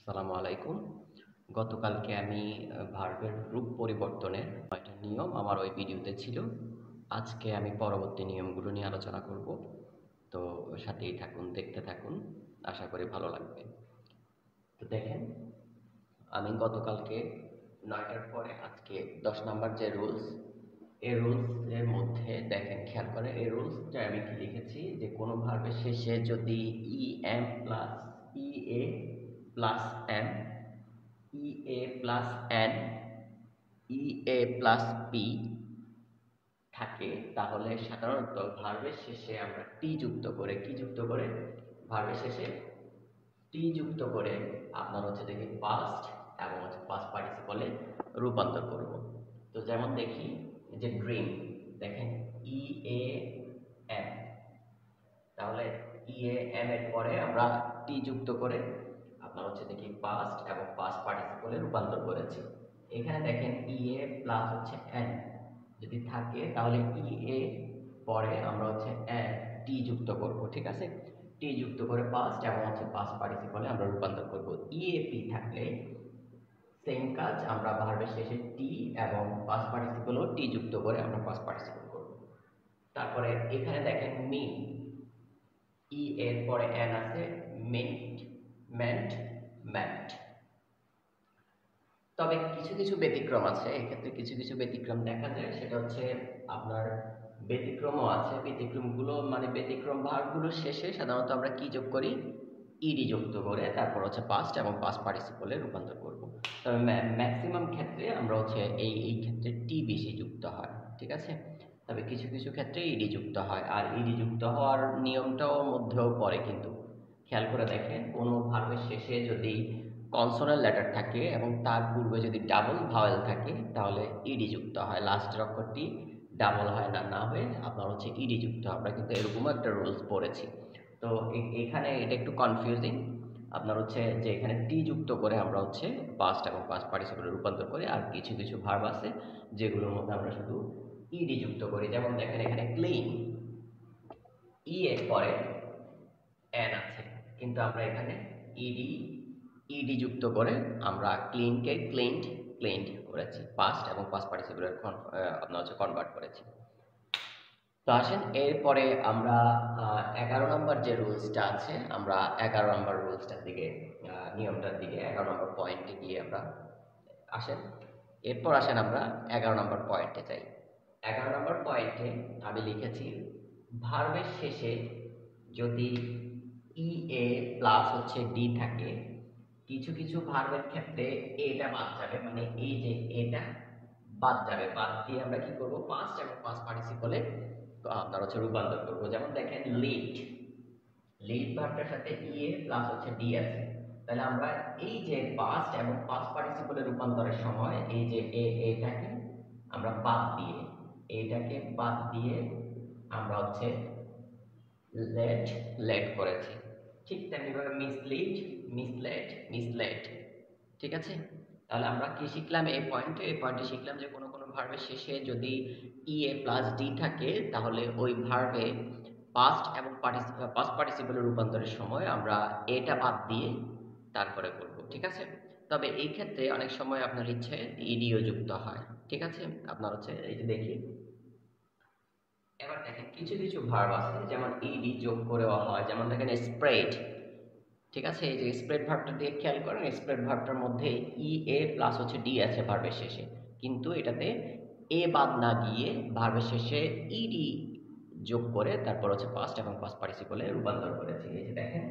আসসালামু আলাইকুম। গতকালকে আমি ভার্বের রূপ পরিবর্তনের ৯টা নিয়ম আমার ওই ভিডিওতে ছিল। আজকে আমি পরবর্তী নিয়মগুলো নিয়ে আলোচনা করব। তো সাথেই থাকুন, দেখতে থাকুন। আশা করি ভালো লাগবে। তো দেখেন, আমি গতকালকে ৯টার পরে আজকে ১০ নাম্বার যে রুলস, এই রুলসের মধ্যে দেখেন, খেয়াল করে এই রুলসটা আমি কি লিখেছি যে কোনো ভার্বের শেষে যদি ইএম প্লাস ইএ প্লাস এম, ইএ প্লাস এন, ইএ প্লাস পি থাকে, তাহলে সাধারণত ভার্বের শেষে আমরা টি যুক্ত করে, কি যুক্ত করে, ভার্বের শেষে টি যুক্ত করে আপনার হচ্ছে দেখি পাস্ট এবং হচ্ছে পাস্ট পার্টিসিপলে রূপান্তর করব। তো যেমন দেখি যে ড্রিম, দেখেন ই এ এম, তাহলে ই এ এম এর পরে আমরা টি যুক্ত করে আপনার হচ্ছে দেখি পাস্ট এবং পাস্ট পার্টিসিপলে রূপান্তর করেছি। এখানে দেখেন ই এ প্লাস হচ্ছে এন যদি থাকে, তাহলে ই এ পরে আমরা হচ্ছে টি যুক্ত করব, ঠিক আছে। টি যুক্ত করে পাস্ট এবং হচ্ছে পাস্ট পার্টিসিপলে আমরা রূপান্তর করব। ই এ পি থাকলে সেম কাজ, আমরা ভার্বের শেষে টি এবং পাস্ট পার্টিসিপলও টি যুক্ত করে আমরা পাস্ট পার্টিসিপল করব। তারপরে এখানে দেখেন মি, ই এর পরে এন আছে, মেন্ট, মেন্ট, মেন্ট। তবে কিছু কিছু ব্যতিক্রম আছে, এক্ষেত্রে কিছু কিছু ব্যতিক্রম দেখা যায়, সেটা হচ্ছে আপনার ব্যতিক্রমও আছে। ব্যতিক্রমগুলো মানে ব্যতিক্রম ভার্বগুলোর শেষে সাধারণত আমরা কি যোগ করি, ইডি যুক্ত করে তারপর হচ্ছে পাস্ট এবং পাস্ট পার্টিসিপলে রূপান্তর করব। তবে ম্যাক্সিমাম ক্ষেত্রে আমরা হচ্ছে এই ক্ষেত্রে টি বেশি যুক্ত হয়, ঠিক আছে। তবে কিছু কিছু ক্ষেত্রে ইডি যুক্ত হয়, আর ইডি যুক্ত হওয়ার নিয়মটাও মধ্যেও পড়ে কিন্তু। খেয়াল করে দেখেন, কোনো ভার্বের শেষে যদি কনসোনাল লেটার থাকে এবং তার পূর্বে যদি ডাবল ভাওয়েল থাকে, তাহলে ইডি যুক্ত হয়। লাস্টের অক্ষরটি ডাবল হয় না, না হয়ে আপনার হচ্ছে ইডি যুক্ত হয়। আমরা কিন্তু এরকমও একটা রুলস পড়েছি। তো এখানে এটা একটু কনফিউজিং। আপনার হচ্ছে যে এখানে টি যুক্ত করে আমরা হচ্ছে পাস্ট এবং পাস্ট পার্টিসিপলে রূপান্তর করি, আর কিছু কিছু ভার্ব আছে যেগুলোর মধ্যে আমরা শুধু ইডি যুক্ত করি। যেমন দেখেন এখানে ক্লিন, ই এর পরে এন আছে, কিন্তু আমরা এখানে ইডি ইডি যুক্ত করে আমরা ক্লিনকে ক্লিনড, ক্লিনড করেছি, পাস্ট এবং পাস্ট পার্টিসিপলের আপনার হচ্ছে কনভার্ট করেছি। তো আসেন এরপরে আমরা 11 নম্বর যে রুলসটা আছে, আমরা 11 নম্বর রুলসটার দিকে, নিয়মটার দিকে, 11 নম্বর পয়েন্টে গিয়ে আমরা আসেন। এরপর আসেন আমরা 11 নম্বর পয়েন্টে যাই। 11 নম্বর পয়েন্টে আমি লিখেছি ভার্বের শেষে যদি ই এ প্লাস হচ্ছে ডি থাকে, কিছু কিছু ভার্বের ক্ষেত্রে এটা বাদ যাবে, মানে এই যে এটা বাদ যাবে, বাদ দিয়ে আমরা কি করব, পাস্ট এবং পাস্ট পার্টিসিপলে আপনার হচ্ছে রূপান্তর করব। যেমন দেখেন লিড, লিড ভার্বটার সাথে ই এ প্লাস হচ্ছে ডি আছে, তাহলে আমরা এই যে পাস্ট এবং পাস্ট পার্টিসিপলে রূপান্তরের সময় এই যে এটাকে আমরা বাদ দিয়ে, এইটাকে বাদ দিয়ে আমরা হচ্ছে লেট, লেট করেছি। ঠিক তেমনিভাবে মিসলিড, মিসলেড, মিসলেড, ঠিক আছে। তাহলে আমরা কি শিখলাম এই পয়েন্টে, এই পয়েন্টে শিখলাম যে কোনো কোনো ভার্বের শেষে যদি ই এ প্লাস ডি থাকে, তাহলে ওই ভার্বে পাস্ট এবং পাস্ট পার্টিসিপলে রূপান্তরের সময় আমরা এটা বাদ দিয়ে তারপরে করব, ঠিক আছে। তবে এই ক্ষেত্রে অনেক সময় আপনার ইচ্ছে ইডিও যুক্ত হয়, ঠিক আছে। আপনার হচ্ছে এই যে দেখি, এবার দেখেন কিছু কিছু ভার্ব আছে যেমন ইডি যোগ করেও হয়, যেমন দেখেন স্প্রেড, ঠিক আছে। এই যে স্প্রেড ভার্বটা দিয়ে খেয়াল করেন, স্প্রেড ভার্বটার মধ্যে ই এ প্লাস হচ্ছে ডি আছে ভার্বের শেষে, কিন্তু এটাতে এ বাদ না গিয়ে ভার্বের শেষে ইডি যোগ করে তারপর হচ্ছে পাস্ট এবং পাস্ট পার্টিসিপলে রূপান্তর করেছি। এই যে দেখেন,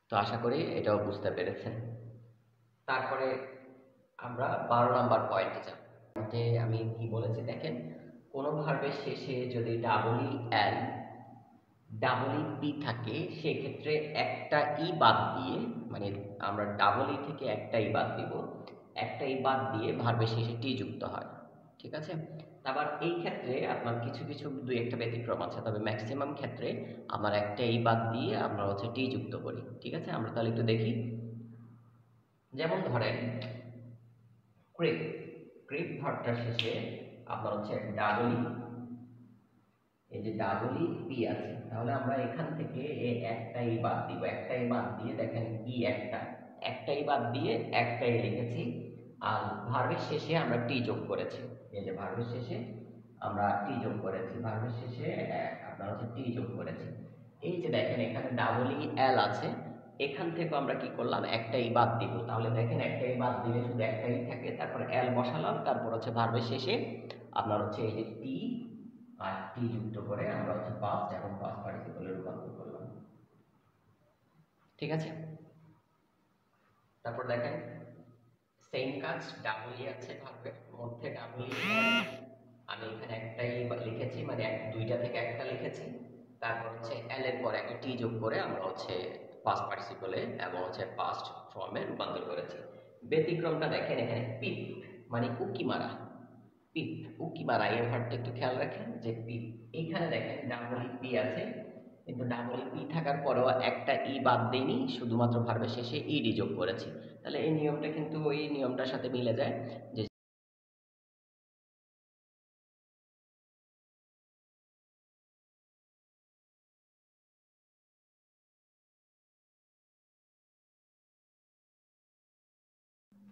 তো আশা করি এটাও বুঝতে পেরেছেন। তারপরে আমরা 12 নাম্বার পয়েন্টে যাব। পয়েন্টে আমি কি বলেছি দেখেন, কোনো ভার্বের শেষে যদি ডাবল ই এল, ডাবল ই পি থাকে, সেক্ষেত্রে একটা ই বাদ দিয়ে, মানে আমরা ডাবল ই থেকে একটা ই বাদ দিব, একটা ই বাদ দিয়ে ভার্বের শেষে টি যুক্ত হয়, ঠিক আছে। আবার এই ক্ষেত্রে আপনার কিছু কিছু দুই একটা ব্যতিক্রম আছে, তবে ম্যাক্সিমাম ক্ষেত্রে আমার একটা ই বাদ দিয়ে আমরা হচ্ছে টি যুক্ত করি, ঠিক আছে। আমরা তাহলে একটু দেখি, যেমন ধরেন ক্রিপ, ক্রিপ ভার্বটার শেষে আপনার হচ্ছে ডাবল ই এই যে ডাবল ই পি আছে, তাহলে আমরা এখান থেকে একটাই বাদ দিব, একটাই বাদ দিয়ে দেখেন ই একটাই বাদ দিয়ে একটাই লিখেছি। আর ভার্বের শেষে আমরা টি যোগ করেছি। এই যে ভার্বের শেষে আমরা টি যোগ করেছি, ভার্বের শেষে আপনার হচ্ছে টি যোগ করেছি। এই যে দেখেন এখানে ডাবল ই এল আছে, এখান থেকে আমরা কি করলাম, একটাই বাদ দিব। তাহলে দেখেন একটাই বাদ দিলে শুধু একটাই থাকে, তারপর এল বসালাম, তারপর হচ্ছে ভার্বের শেষে আপনার হচ্ছে এই যে টি আর টি যুক্ত করে আমরা হচ্ছে পাস্ট এবং পাস্ট পার্টিসিপলে রূপান্তর করলাম। ঠিক আছে, তারপর দেখেন সেম কাজ, ডাবল ই আছে ভার্বের মধ্যে, ডাবল ই আমি এখানে একটাই লিখেছি, মানে দুইটা থেকে একটা লিখেছি। তারপর হচ্ছে এল এর পর একটা টি যোগ করে আমরা হচ্ছে পাস্ট পার্টিসিপলে এবং হচ্ছে পাস্ট ফর্মে রূপান্তর করেছি। ব্যতিক্রমটা দেখেন এখানে পিপ, মানে উকি মারা, পিপ উকি মারা, এই ভার্বটা একটু খেয়াল রাখেন যে পিপ। এখানে দেখেন ডাবল ই পি আছে, কিন্তু ডাবল ই পি থাকার পরেও একটা ই বাদ দেইনি, শুধুমাত্র ভার্বের শেষে ইডি যোগ করেছি। তাহলে এই নিয়মটা কিন্তু ওই নিয়মটার সাথে মিলে যায় যে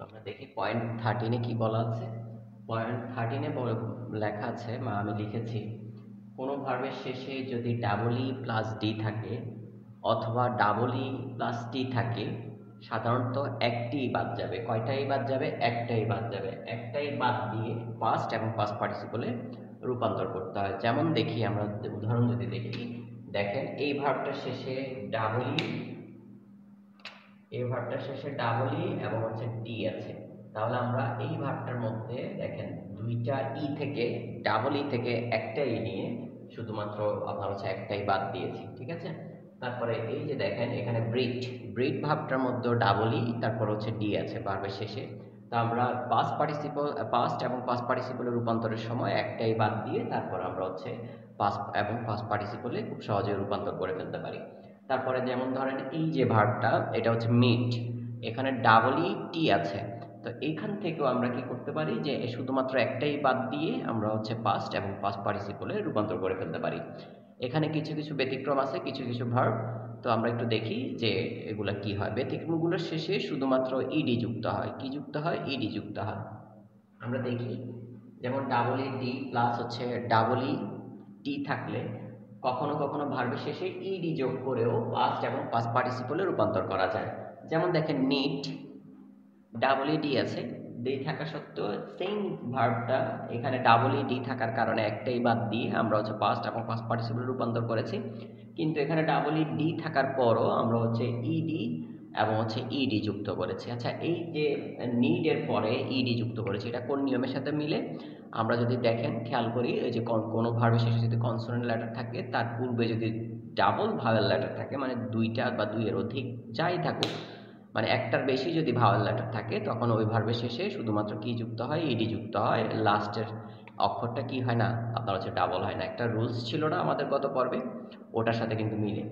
আমরা দেখি পয়েন্ট 13-এ কি বলা আছে। পয়েন্ট 13-এ লেখা আছে, বা আমি লিখেছি, কোনো ভার্বের শেষে যদি ডাবল ই প্লাস ডি থাকে অথবা ডাবল ই প্লাস টি থাকে, সাধারণত একটি বাদ যাবে। কয়টাই বাদ যাবে? একটাই বাদ যাবে। একটাই বাদ দিয়ে পাস্ট এবং পাস্ট পার্টিসিপলে রূপান্তর করতে হয়। যেমন দেখি আমরা উদাহরণ যদি দেখি, দেখেন এই ভার্বটার শেষে ডাবল ই, এই ভার্বটার শেষে ডাবল ই এবং হচ্ছে টি আছে। তাহলে আমরা এই ভার্বটার মধ্যে দেখেন দুইটা ই থেকে, ডাবল ই থেকে একটা ই নিয়ে শুধুমাত্র আপনার হচ্ছে একটাই বাদ দিয়েছি। ঠিক আছে, তারপরে এই যে দেখেন এখানে ব্রিড, ব্রিড ভার্বটার মধ্যে ডাবল ই তারপর হচ্ছে ডি আছে ভার্বের শেষে। তো আমরা পাস্ট পার্টিসিপল, পাস্ট এবং পাস্ট পার্টিসিপলের রূপান্তরের সময় একটাই বাদ দিয়ে তারপর আমরা হচ্ছে পাস্ট এবং পাস্ট পার্টিসিপলে খুব সহজে রূপান্তর করে ফেলতে পারি। তারপরে যেমন ধরেন এই যে ভার্বটা, এটা হচ্ছে মিট, এখানে ডাবল ই টি আছে। তো এইখান থেকেও আমরা কি করতে পারি যে শুধুমাত্র একটাই বাদ দিয়ে আমরা হচ্ছে পাস্ট এবং পাস্ট পার্টিসিপলে রূপান্তর করে ফেলতে পারি। এখানে কিছু কিছু ব্যতিক্রম আছে, কিছু কিছু ভার্ব। তো আমরা একটু দেখি যে এগুলা কি হয়। ব্যতিক্রমগুলোর শেষে শুধুমাত্র ইডি যুক্ত হয়। কি যুক্ত হয়? ইডি যুক্ত হয়। আমরা দেখি, যেমন ডাবল ই ডি প্লাস হচ্ছে ডাবল ই টি থাকলে কখনো কখনো ভার্বের শেষে ইডি যোগ করেও পাস্ট এবং পাস্ট পার্টিসিপলে রূপান্তর করা যায়। যেমন দেখেন নিট, ডাবল ই ডি আছে, ডি থাকা সত্ত্বেও সেম ভার্বটা এখানে ডাবল ই ডি থাকার কারণে একটাই বাদ দিয়ে আমরা হচ্ছে পাস্ট এবং পাস্ট পার্টিসিপলে রূপান্তর করেছি। কিন্তু এখানে ডাবল ই ডি থাকার পরও আমরা হচ্ছে ইডি এবং হচ্ছে ইডি যুক্ত করেছি। আচ্ছা, এই যে নিড এর পরে ইডি যুক্ত করেছি, এটা কোন নিয়মের সাথে মিলে? আমরা যদি দেখেন খেয়াল করি, এই যে কোনো ভার্বের শেষে যদি কনসোনেন্ট লেটার থাকে, তার পূর্বে যদি ডাবল ভাওয়েল লেটার থাকে, মানে দুইটা বা দুইয়ের অধিক যাই থাকুক, মানে একটার বেশি যদি ভাওয়েল লেটার থাকে, তখন ওই ভার্বের শেষে শুধুমাত্র কি যুক্ত হয়? ইডি যুক্ত হয়। লাস্টের অক্ষরটা কি হয় না, আপনার হচ্ছে ডাবল হয় না। একটা রুলস ছিল না আমাদের গত পর্বে, ওটার সাথে কিন্তু মিলে।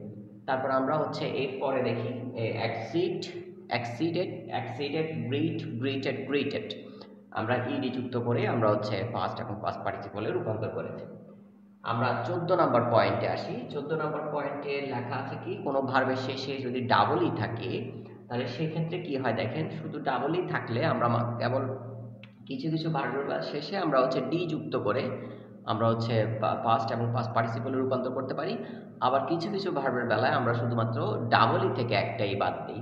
তারপর আমরা হচ্ছে এর পরে দেখি অ্যাক্সিড, অ্যাক্সিডেড, অ্যাক্সিডেড, ব্রিড, ব্রিটেড, গ্রিটেড, আমরা ইডি যুক্ত করে আমরা হচ্ছে পাস্ট এবং পাস্ট পার্টিসিপলে রূপান্তর করেছি। আমরা 14 নম্বর পয়েন্টে আসি। 14 নম্বর পয়েন্টে লেখা আছে কি, কোনো ভার্বের শেষে যদি ডাবলই থাকে, তাহলে সেক্ষেত্রে কি হয় দেখেন, শুধু ডাবলই থাকলে আমরা কেবল কিছু কিছু ভার্বের শেষে আমরা হচ্ছে ডি যুক্ত করে আমরা হচ্ছে পাস্ট এবং পাস্ট পার্টিসিপলে রূপান্তর করতে পারি। আবার কিছু কিছু ভার্বের বেলায় আমরা শুধুমাত্র ডাবলই থেকে একটাই বাদ দিই।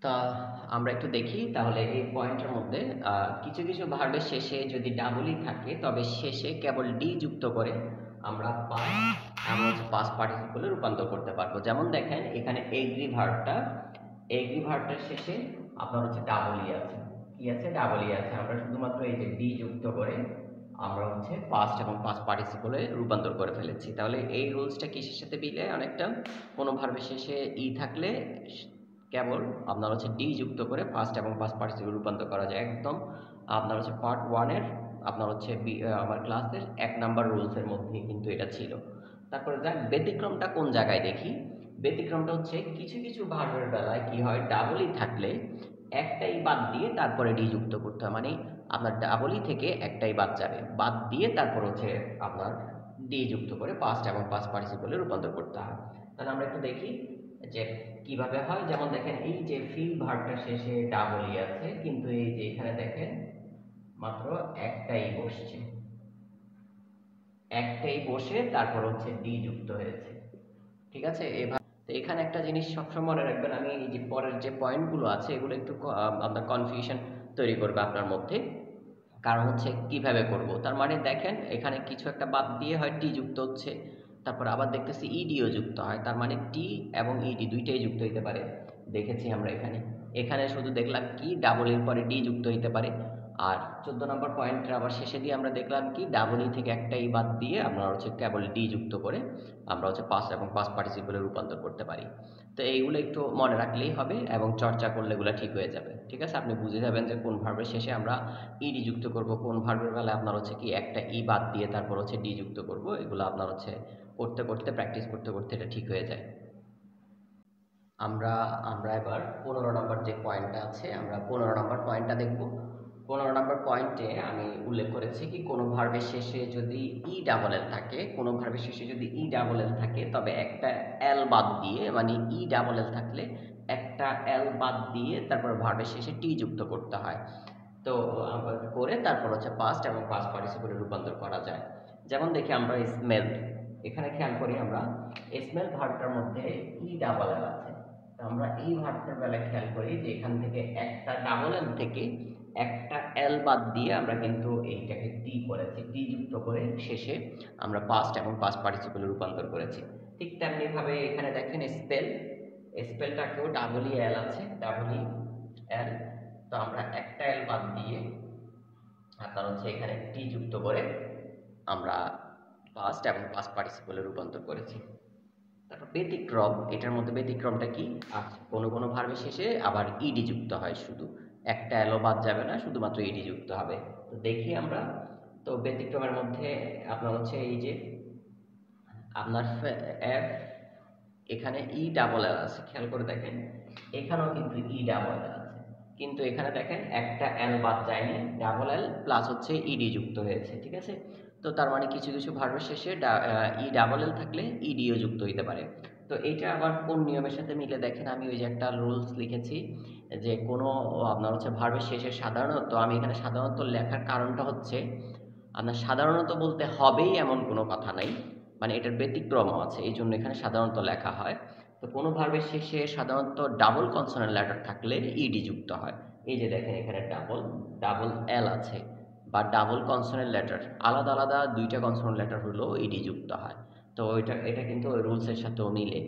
তা আমরা একটু দেখি তাহলে এই পয়েন্টের মধ্যে, কিছু কিছু ভার্বের শেষে যদি ডাবলই থাকে তবে শেষে কেবল ডি যুক্ত করে আমরা পাস্ট পার্টিসিপলে রূপান্তর করতে পারবো। যেমন দেখেন এখানে এগ্রি ভার্বটা, এগ্রি ভার্বটার শেষে আপনার হচ্ছে ডাবলই আছে। কি আছে? ডাবলই আছে। আমরা শুধুমাত্র এই যে ডি যুক্ত করে আমরা হচ্ছে পাস্ট এবং পাস্ট পার্টিসিপলে রূপান্তর করে ফেলেছি। তাহলে এই রুলসটা কিসের সাথে মিলে? অনেকটা, কোনো ভার্বের শেষে ই থাকলে কেবল আপনার হচ্ছে ডি যুক্ত করে ফার্স্ট এবং পাস্ট পার্টিসিপল রূপান্তর করা যায়। একদম আপনার হচ্ছে পার্ট 1 এর আপনার হচ্ছে আমার ক্লাসের 1 নাম্বার রুলসের মধ্যেই কিন্তু এটা ছিল। তারপরে যাক, ব্যতিক্রমটা কোন জায়গায় দেখি। ব্যতিক্রমটা হচ্ছে কিছু কিছু ভার্বের বেলায় কি হয়, ডাবলই থাকলে একটাই বাদ দিয়ে তারপরে ডি যুক্ত করতে হয়, মানে আপনার ডাবল ই থেকে একটাই বাদ যাবে, বাদ দিয়ে তারপর হচ্ছে আপনার ডি যুক্ত করে পাস্ট এবং পাস্ট পার্টিসিপলে রূপান্তর করতে হয়। তাহলে আমরা একটু দেখি যে কিভাবে হয়। যেমন দেখেন এই যে ফিল ভার্বটা শেষে ডাবল ই আছে, কিন্তু এই যে এখানে দেখেন মাত্র একটাই বসছে, একটাই বসে তারপর হচ্ছে ডি যুক্ত হয়েছে। ঠিক আছে, এভাবে। তো এখানে একটা জিনিস সবসময় মনে রাখবেন, আমি এই যে পরের যে পয়েন্টগুলো আছে এগুলো একটু আপনার কনফিউশন তৈরি করবে আপনার মধ্যে। কারণ হচ্ছে কিভাবে করব, তার মানে দেখেন এখানে কিছু একটা বাদ দিয়ে হয় টি যুক্ত হচ্ছে, তারপর আবার দেখতেছি ইডিও যুক্ত হয়, তার মানে টি এবং ইডি দুইটাই যুক্ত হইতে পারে। দেখেছি আমরা এখানে, এখানে শুধু দেখলাম কি ডাবল এর পরে ডি যুক্ত হইতে পারে। আর 14 নম্বর পয়েন্টের আবার শেষে দিয়ে আমরা দেখলাম কি ডাবল ই থেকে একটাই বাদ দিয়ে আমরা হচ্ছে কেবল ডি যুক্ত করে আমরা হচ্ছে পাস্ট এবং পাস্ট পার্টিসিপলে রূপান্তর করতে পারি। তো এইগুলো একটু মনে রাখলেই হবে এবং চর্চা করলে এগুলো ঠিক হয়ে যাবে। ঠিক আছে, আপনি বুঝে যাবেন যে কোন ভার্বের শেষে আমরা ইডি যুক্ত করব, কোন ভার্বের বেলায় আপনার হচ্ছে কি একটা ই বাদ দিয়ে তারপর হচ্ছে ডি যুক্ত করব। এগুলো আপনার হচ্ছে করতে করতে প্র্যাকটিস করতে করতে এটা ঠিক হয়ে যায়। আমরা আমরা এবার 15 নম্বর যে পয়েন্টটা আছে, আমরা 15 নম্বর পয়েন্টটা দেখব। 15 নম্বর পয়েন্টে আমি উল্লেখ করেছি কি কোনো ভার্বের শেষে যদি ই ডাবল এল থাকে, কোনো ভার্বের শেষে যদি ই ডাবল এল থাকে তবে একটা এল বাদ দিয়ে, মানে ই ডাবল এল থাকলে একটা এল বাদ দিয়ে তারপর ভার্বের শেষে টি যুক্ত করতে হয়। তো করে তারপর হচ্ছে পাস্ট এবং পাস্ট পার্টিসিপলে রূপান্তর করা যায়। যেমন দেখি আমরা স্মেল, এখানে খেয়াল করি আমরা স্মেল ভার্বটার মধ্যে ই ডাবল এল আছে। তো আমরা এই ভার্বটার বেলায় খেয়াল করি যে এখান থেকে একটা ডাবল এল থেকে একটা এল বাদ দিয়ে আমরা কিন্তু এইটাকে টি করেছি, টি যুক্ত করে শেষে আমরা পাস্ট এবং পাস্ট পার্টিসিপলে রূপান্তর করেছি। ঠিক তেমনি ভাবে এখানে দেখেন স্পেল, স্পেলটাকেও ডাবল ই এল আছে, ডাবল ই এল। তো আমরা একটা এল বাদ দিয়ে আপনার হচ্ছে এখানে টি যুক্ত করে আমরা পাস্ট এবং পাস্ট পার্টিসিপলে রূপান্তর করেছি। তারপর ব্যতিক্রম, এটার মধ্যে ব্যতিক্রমটা কি? আচ্ছা, কোনো কোনো ভার্বের শেষে আবার ইডি যুক্ত হয়, শুধু একটা এলো বাদ যাবে না, শুধুমাত্র ইডি যুক্ত হবে। তো দেখি আমরা, তো ব্যতিক্রমের মধ্যে আপনার হচ্ছে এই যে আপনার এফ, এখানে ই ডাবল এল আছে, খেয়াল করে দেখেন এখানেও কিন্তু ই ডাবল এল আছে, কিন্তু এখানে দেখেন একটা এল বাদ যায়নি, ডাবল এল প্লাস হচ্ছে ইডি যুক্ত হয়েছে। ঠিক আছে, তো তার মানে কিছু কিছু ভার্বের শেষে ই ডাবল এল থাকলে ইডিও যুক্ত হইতে পারে। তো এটা আবার কোন নিয়মের সাথে মিলে দেখেন, আমি ওই যে একটা রুলস লিখেছি যে কোনো আপনার হচ্ছে ভার্বের শেষে সাধারণত, আমি এখানে সাধারণত লেখার কারণটা হচ্ছে আপনার সাধারণত বলতে হবেই এমন কোনো কথা নাই, মানে এটার ব্যতিক্রমও আছে, এই জন্য এখানে সাধারণত লেখা হয়। তো কোনো ভার্বের শেষে সাধারণত ডাবল কনসোনেন্ট লেটার থাকলে ইডি যুক্ত হয়। এই যে দেখেন এখানে ডাবল ডাবল এল আছে, বা ডাবল কনসোনেন্ট লেটার, আলাদা আলাদা দুইটা কনসোনেন্ট লেটার হলেও ইডি যুক্ত হয়। তো এটা কিন্তু ওই রুলসের সাথেও মিলে।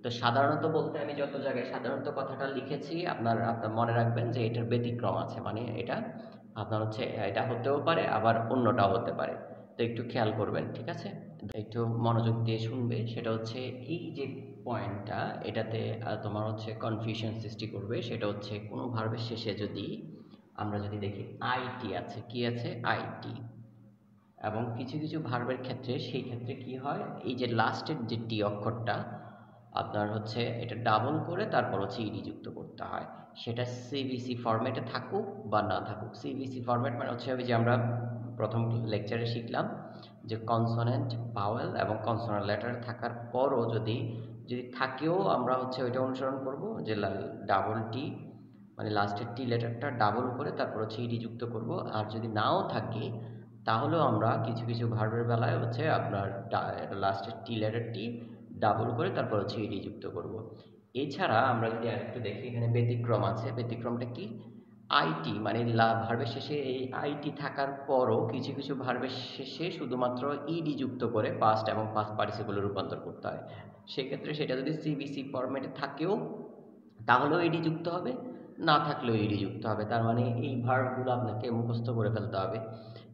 তো সাধারণত বলতে আমি যত জায়গায় সাধারণত কথাটা লিখেছি, আপনার আপনার মনে রাখবেন যে এটার ব্যতিক্রম আছে, মানে এটা আপনার হচ্ছে এটা হতেও পারে আবার অন্যটাও হতে পারে। তো একটু খেয়াল করবেন, ঠিক আছে? একটু মনোযোগ দিয়ে শুনবে। সেটা হচ্ছে এই যে পয়েন্টটা, এটাতে তোমার হচ্ছে কনফিউশন সৃষ্টি করবে। সেটা হচ্ছে কোনো ভার্বের শেষে যদি আমরা যদি দেখি আইটি আছে, কি আছে? আইটি। এবং কিছু কিছু ভার্বের ক্ষেত্রে সেই ক্ষেত্রে কি হয়, এই যে লাস্টের যে টি অক্ষরটা আপনার হচ্ছে এটা ডাবল করে তারপর হচ্ছে ইডি যুক্ত করতে হয়। সেটা সিবিসি ফরম্যাটে থাকুক বা না থাকুক। সিবিসি ফরম্যাট মানে হচ্ছে ওই যে আমরা প্রথম লেকচারে শিখলাম যে কনসোনেন্ট ভাওয়েল এবং কনসোনেন্ট লেটার থাকার পরও যদি যদি থাকেও আমরা হচ্ছে ওইটা অনুসরণ করব যে ডাবল টি, মানে লাস্টের টি লেটারটা ডাবল করে তারপর হচ্ছে ইডি যুক্ত করব। আর যদি নাও থাকে তাহলেও আমরা কিছু কিছু ভার্বের বেলায় হচ্ছে আপনার লাস্টের টি লেটারটি ডাবল করে তারপর হচ্ছে ইডি যুক্ত করব। এছাড়া আমরা যদি আরেকটু দেখি এখানে ব্যতিক্রম আছে। ব্যতিক্রমটা কি? আইটি, মানে ভার্বের শেষে এই আইটি থাকার পরও কিছু কিছু ভার্বের শেষে শুধুমাত্র ইডি যুক্ত করে পাস্ট এবং পাস্ট পার্টিসিপলে রূপান্তর করতে হয়। সেক্ষেত্রে সেটা যদি সিবিসি ফরম্যাটে থাকেও তাহলেও ইডি যুক্ত হবে, না থাকলেও ইডি যুক্ত হবে। তার মানে এই ভার্বগুলো আপনাকে মুখস্থ করে ফেলতে হবে।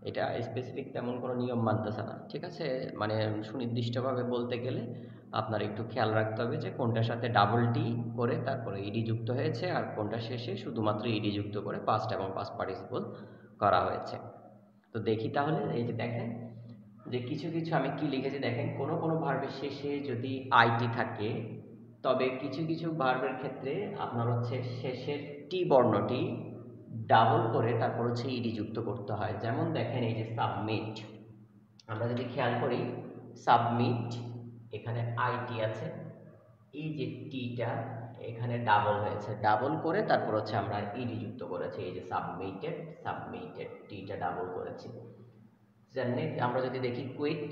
এটা স্পেসিফিক তেমন কোনো নিয়ম মানতেছে না, ঠিক আছে? মানে সুনির্দিষ্টভাবে বলতে গেলে আপনার একটু খেয়াল রাখতে হবে যে কোনটার সাথে ডাবল টি করে তারপরে ইডি যুক্ত হয়েছে আর কোনটা শেষে শুধুমাত্র ইডি যুক্ত করে পাস্ট এবং পাস্ট পার্টিসিপল করা হয়েছে। তো দেখি তাহলে, এই যে দেখেন যে কিছু কিছু আমি কি লিখেছি দেখেন, কোনো কোনো ভার্বের শেষে যদি আইটি থাকে তবে কিছু কিছু ভার্বের ক্ষেত্রে আপনার হচ্ছে শেষের টি বর্ণটি ডাবল করে তারপর হচ্ছে ইডি যুক্ত করতে হয়। যেমন দেখেন এই যে সাবমিট, আমরা যদি খেয়াল করি সাবমিট এখানে আইটি আছে, এই যে টিটা এখানে ডাবল হয়েছে, ডাবল করে তারপর হচ্ছে আমরা ইডি যুক্ত করেছি। এই যে সাবমিটেড, সাবমিটেড টিটা ডাবল করেছি। যেমনি আমরা যদি দেখি কুইট,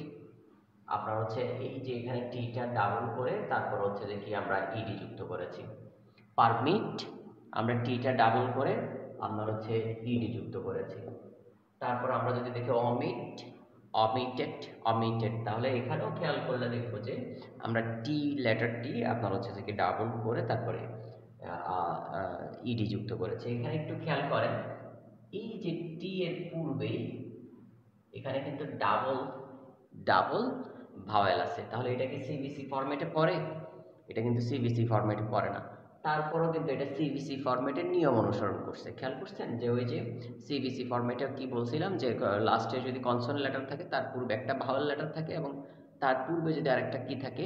আপনার হচ্ছে এই যে এখানে টিটা ডাবল করে তারপর হচ্ছে যে কি আমরা ইডি যুক্ত করেছি। পারমিট আমরা টিটা ডাবল করে আপনার হচ্ছে ইডি যুক্ত করেছি। তারপর আমরা যদি দেখি অমিট, অমিটেড, অমিটেড, তাহলে এখানেও খেয়াল করলে দেখবো যে আমরা টি লেটারটি আপনার হচ্ছে যে কি ডাবল করে তারপরে ইডি যুক্ত করেছি। এখানে একটু খেয়াল করেন এই যে টি এর পূর্বেই এখানে কিন্তু ডাবল ডাবল ভাওয়েল আছে, তাহলে এটা কি সিবিসি ফরম্যাটে পড়ে? এটা কিন্তু সিবিসি ফরম্যাটে পড়ে না। তারপরেও কিন্তু এটা সিবিসি ফরম্যাটের নিয়ম অনুসরণ করছে। খেয়াল করছেন যে ওই যে সিবিসি ফরম্যাটে কি বলছিলাম যে লাস্টে যদি কনসোনেন্ট লেটার থাকে তার পূর্বে একটা ভাওয়েল লেটার থাকে এবং তার পূর্বে যদি আরেকটা কি থাকে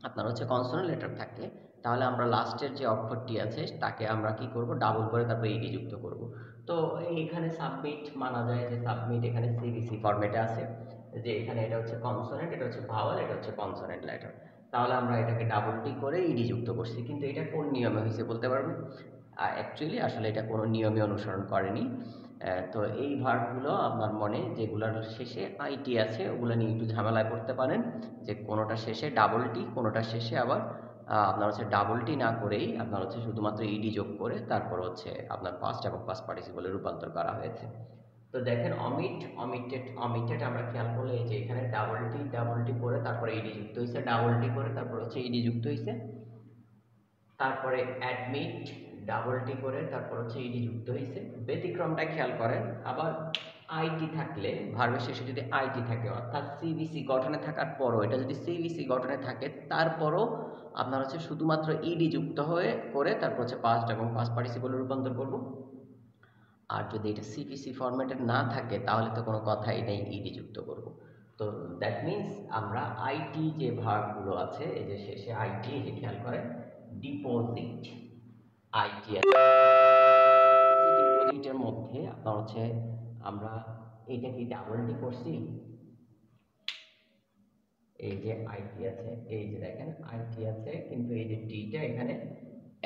আপনার হচ্ছে কনসোনেন্ট লেটার থাকে, তাহলে আমরা লাস্টের যে অক্ষরটি আছে তাকে আমরা কি করব ডাবল করে তারপর ইডি যুক্ত করব। তো এইখানে সাবমিট মানা যায় যে সাবমিট এখানে সিবিসি ফরম্যাটে আছে, যে এখানে এটা হচ্ছে কনসোনেন্ট, এটা হচ্ছে ভাওয়েল, এটা হচ্ছে কনসোনেন্ট লেটার, তাহলে আমরা এটাকে ডাবল টি করে ইডি যুক্ত করছি। কিন্তু এটা কোন নিয়মে হয়েছে বলতে পারবেন? অ্যাকচুয়ালি আসলে এটা কোনো নিয়মে অনুসরণ করেনি। তো এই ভার্বগুলো আপনার মনে যেগুলোর শেষে আইটি আছে ওগুলো নিয়ে একটু ঝামেলায় পড়তে পারেন, যে কোনোটা শেষে ডাবল টি, কোনোটা শেষে আবার আপনার হচ্ছে ডাবল টি না করেই আপনার হচ্ছে শুধুমাত্র ইডি যোগ করে তারপর হচ্ছে আপনার পাস্ট এবং পাস্ট পার্টিসিপলে রূপান্তর করা হয়েছে। তো দেখেন অমিট, অমিটেড, অমিটেড আমরা খেয়াল করলে এই যে এখানে ডাবল টি করে তারপরে ইডি যুক্ত হয়েছে, ডাবল টি করে তারপর হচ্ছে ইডি যুক্ত হয়েছে। তারপরে অ্যাডমিট ডাবল টি করে তারপর হচ্ছে ইডি যুক্ত হয়েছে। ব্যতিক্রমটা খেয়াল করেন, আবার আইটি থাকলে ভার্বের শেষে যদি আইটি থাকে অর্থাৎ সিবিসি গঠনে থাকার পরও, এটা যদি সিবিসি গঠনে থাকে তারপরও আপনার হচ্ছে শুধুমাত্র ইডি যুক্ত হয়ে করে তারপর হচ্ছে পাস্ট এবং পাস্ট পার্টিসিপলে রূপান্তর করব। আর যদি এটা সিপিসি ফরম্যাটে না থাকে তাহলে তো কোনো কথাই নেই, ইডি যুক্ত করব। তো দ্যাট মিন্স আমরা আইটি যে ভার্বগুলো আছে এই যে শেষে আইটি, এই যে খেয়াল করেন ডিপোজিট আইটি আছে, ডিপোজিটের মধ্যে আপনার হচ্ছে আমরা এটা কি ডাবল টি করছি, এই যে আইটি আছে, এই যে দেখেন আইটি আছে কিন্তু এই যে টিটা এখানে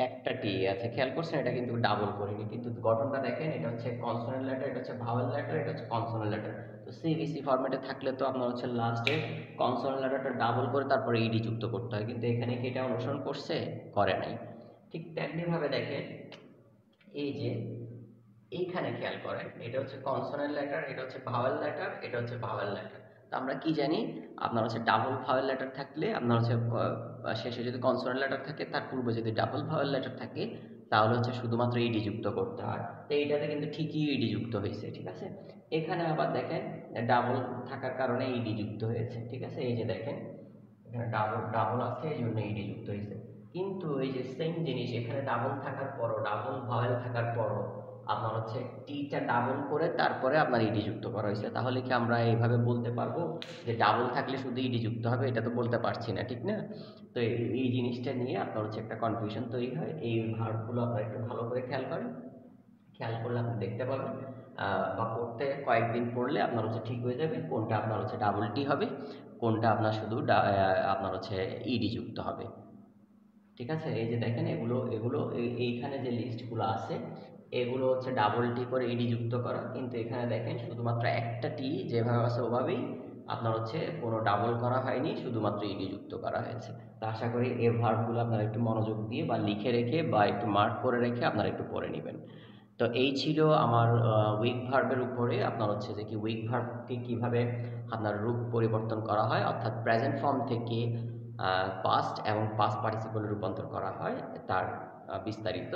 একটা টি আছে, খেয়াল করছেন এটা কিন্তু ডাবল করিনি, কিন্তু গঠনটা দেখেন এটা হচ্ছে কনসোনেন্ট লেটার, এটা হচ্ছে ভাওয়েল লেটার, এটা হচ্ছে কনসোনেন্ট লেটার। তো সিবিসি ফরম্যাটে থাকলে তো আপনার হচ্ছে লাস্টে কনসোনেন্ট লেটারটা ডাবল করে তারপরে ইডি যুক্ত করতে হয়, কিন্তু এখানে কি এটা অনুসরণ করছে? করে নাই। ঠিক তেমনিভাবে দেখেন এই যে এইখানে খেয়াল করেন এটা হচ্ছে কনসোনেন্ট লেটার, এটা হচ্ছে ভাওয়েল লেটার, এটা হচ্ছে ভাওয়েল লেটার। তো আমরা কি জানি আপনার হচ্ছে ডাবল ভাওয়েল লেটার থাকলে আপনার হচ্ছে শেষে যদি কনসোনেন্ট লেটার থাকে তার পূর্বে যদি ডাবল ভাওয়েল লেটার থাকে তাহলে হচ্ছে শুধুমাত্র ইডি যুক্ত করতে হয়। তো এইটাতে কিন্তু ঠিকই ইডি যুক্ত হয়েছে, ঠিক আছে। এখানে আবার দেখেন ডাবল থাকার কারণে ইডি যুক্ত হয়েছে, ঠিক আছে। এই যে দেখেন এখানে ডাবল ডাবল আছে এই জন্য ইডি যুক্ত হয়েছে। কিন্তু এই যে সেম জিনিস এখানে ডাবল থাকার পরও, ডাবল ভাওয়েল থাকার পরও আপনার হচ্ছে টিটা ডাবল করে তারপরে আপনার ইডি যুক্ত করা হয়েছে, তাহলে কি আমরা এইভাবে বলতে পারবো যে ডাবল থাকলে শুধু ইডি যুক্ত হবে? এটা তো বলতে পারছি না, ঠিক না? তো এই জিনিসটা নিয়ে আপনার হচ্ছে একটা কনফিউশন তৈরি হয়। এই ভার্বগুলো আপনারা একটু ভালো করে খেয়াল করেন, খেয়াল করলে আপনি দেখতে পাবেন বা পড়তে কয়েকদিন পড়লে আপনার হচ্ছে ঠিক হয়ে যাবে কোনটা আপনার হচ্ছে ডাবল টি হবে, কোনটা আপনার শুধু আপনার হচ্ছে ইডি যুক্ত হবে, ঠিক আছে। এই যে দেখেন এগুলো এগুলো এইখানে যে লিস্টগুলো আছে এগুলো হচ্ছে ডাবল টি করে ইডি যুক্ত করা, কিন্তু এখানে দেখেন শুধুমাত্র একটা টি যেভাবে আছে ওভাবেই আপনার হচ্ছে কোনো ডাবল করা হয়নি, শুধুমাত্র ইডি যুক্ত করা হয়েছে। তা আশা করি এই ভার্বগুলো আপনারা একটু মনোযোগ দিয়ে বা লিখে রেখে বা একটু মার্ক করে রেখে আপনারা একটু পড়ে নেবেন। তো এই ছিল আমার উইক ভার্বের উপরে আপনার হচ্ছে যে কি উইক ভার্বকে কিভাবে আপনার রূপ পরিবর্তন করা হয় অর্থাৎ প্রেজেন্ট ফর্ম থেকে পাস্ট এবং পাস্ট পার্টিসিপলে রূপান্তর করা হয় তার বিস্তারিত।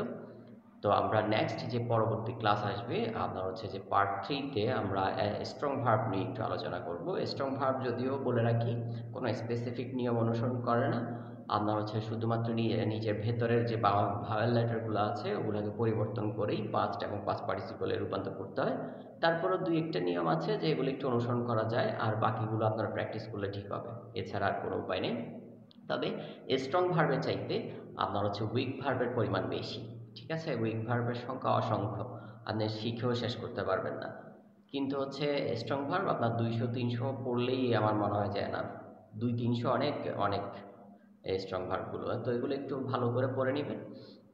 তো আমরা নেক্সট যে পরবর্তী ক্লাস আসবে আপনার হচ্ছে যে পার্ট 3-তে আমরা স্ট্রং ভার্ব নিয়ে একটু আলোচনা করব। স্ট্রং ভার্ব যদিও বলে রাখি কোনো স্পেসিফিক নিয়ম অনুসরণ করে না, আপনার হচ্ছে শুধুমাত্র নিজের ভেতরের যে ভাওয়েল লেটারগুলো আছে ওগুলোকে পরিবর্তন করেই পাস্ট এবং পাস্ট পার্টিসিপলে রূপান্তর করতে হয়। তারপরও দুই একটা নিয়ম আছে যেগুলো একটু অনুসরণ করা যায়, আর বাকিগুলো আপনারা প্র্যাকটিস করলে ঠিক হবে, এছাড়া আর কোনো উপায় নেই। তবে স্ট্রং ভার্বের চাইতে আপনার হচ্ছে উইক ভার্বের পরিমাণ বেশি। ঠিক আছে? উইক ভার্বের সংখ্যা অসংখ্য। আপনি শিখেও শেষ করতে পারবেন না। কিন্তু হচ্ছে স্ট্রং ভার্ব আপনার ২০০-৩০০ পড়লেই আমার মনে হয় যে এনাফ। ২-৩০০ অনেক, অনেক এই স্ট্রং ভার্বগুলো। তো এগুলো একটু ভালো করে পড়ে নিবেন।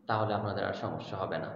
তাহলে আপনাদের আর সমস্যা হবে না।